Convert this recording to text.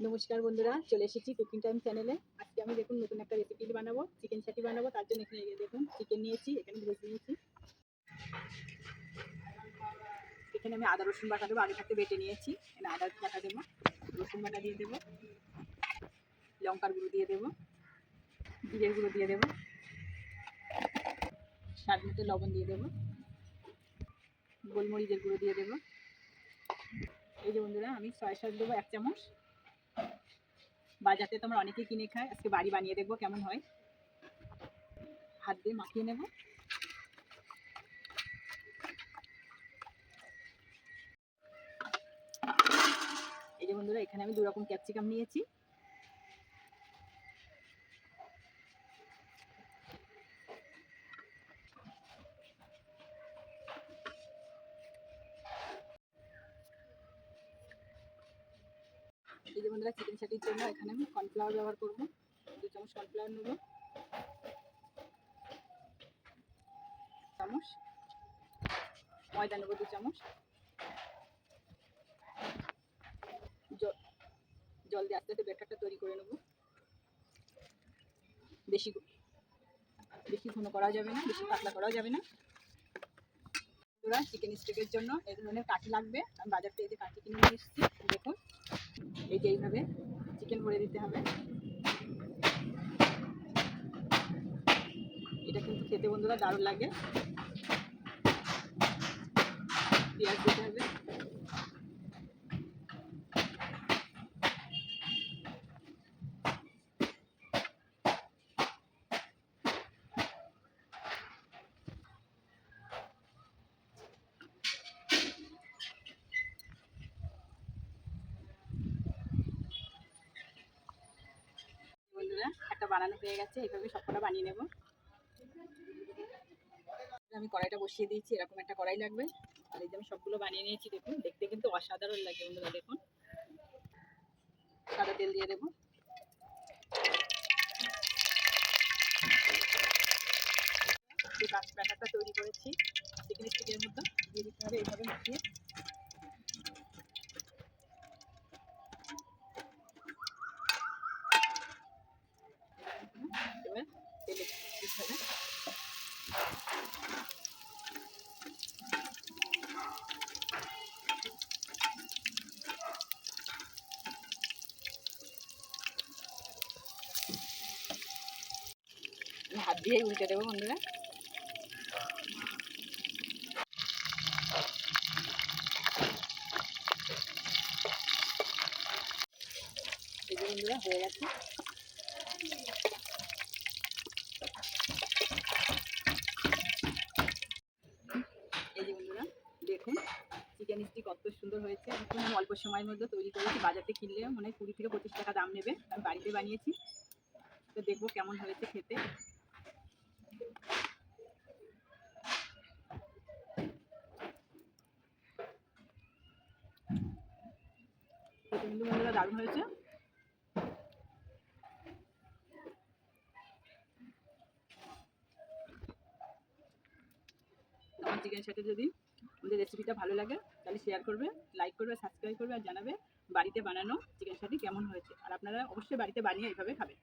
নমস্কার বন্ধুরা, চলে এসেছি কুকিং টাইম চ্যানেলে। আজকে আমি দেখুন নতুন একটা রেসিপি বানাবো, চিকেন ছাটি বানাবো। তার জন্য এখানে দেখুন চিকেন নিয়েছি, এখানে ভেজে নিয়েছি। এখানে আমি আদা রসুন বাটা দেবো, আগে থাকতে বেটে নিয়েছি। এখানে আদা বাটা দেবো, রসুন বাটা দিয়ে দেবো, লঙ্কার গুঁড়ো দিয়ে দেবো, জিরের গুঁড়ো দিয়ে দেবো, স্বাদ মতো লবণ দিয়ে দেবো, গোলমরিচের গুঁড়ো দিয়ে দেবো। এই যে বন্ধুরা, আমি সয়া সস দেবো 1 চামচ। বাজারে তো আমরা অনেকেই কিনে খাই, আজকে বাড়ি বানিয়ে দেখবো কেমন হয়। হাত দিয়ে মাখিয়ে নেব। এই যে বন্ধুরা, এখানে আমি 2 রকম ক্যাপসিকাম নিয়েছি। এই যে বন্ধুরা, চিকেন ছাটির জন্য এখানে আমি কর্নফ্লাওয়ার ব্যবহার করবো। 2 চামচ কর্নফ্লাওয়ার নেব, চামচ ময়দা নেব, 2 চামচ জল দিয়ে আস্তে আস্তে ব্যাটারটা তৈরি করে নেব। বেশি ঘন করা যাবে না, বেশি পাতলা করা যাবে না। বন্ধুরা, চিকেন স্টেকের জন্য এই ধরনের কাঠি লাগবে। আমি বাজার থেকে কাঠি কিনে নিয়ে এসেছি। দেখুন, এই যে এইভাবে চিকেন ভরে দিতে হবে। এটা কিন্তু খেতে বন্ধুরা দারুণ লাগে। পেঁয়াজ দিতে হবে, বন্ধুরা একটা বানানো হয়ে গেছে। এইভাবে সবকটা বানিয়ে নেব। আমি কড়াইটা বসিয়ে দিয়েছি, এরকম একটা কড়াই লাগবে। আর এই যে আমি সবগুলো বানিয়ে নিয়েছি। দেখুন, দেখতে কিন্তু অসাধারণ লাগে বন্ধুরা। দেখুন, সাদা তেল দিয়ে দেবো। যে ব্যাটারটা তৈরি করেছি চিকেন স্টিকের মতো দিয়ে দিতে হবে, এইভাবে মাখিয়ে। এবার তেলে দিতে হবে। হাত দিয়ে উল্টে দেবো বন্ধুরা। এই যে বন্ধুরা হয়ে গেছে। এই যে বন্ধুরা দেখুন, চিকেন স্টিক কত সুন্দর হয়েছে। এখন আমি অল্প সময়ের মধ্যে তৈরি করেছি। বাজারে কিনলে মানে 20 থেকে 25 টাকা দাম নেবে। আমি বাড়িতে বানিয়েছি, তো দেখবো কেমন হয়েছে খেতে। কিন্তু বন্ধুরা দারুণ হয়েছে। আমার চিকেন সাথে যদি আমাদের রেসিপিটা ভালো লাগে তাহলে শেয়ার করবে, লাইক করবে, সাবস্ক্রাইব করবে আর জানাবে বাড়িতে বানানো চিকেন সাথে কেমন হয়েছে। আর আপনারা অবশ্যই বাড়িতে বানিয়ে এইভাবে খাবেন।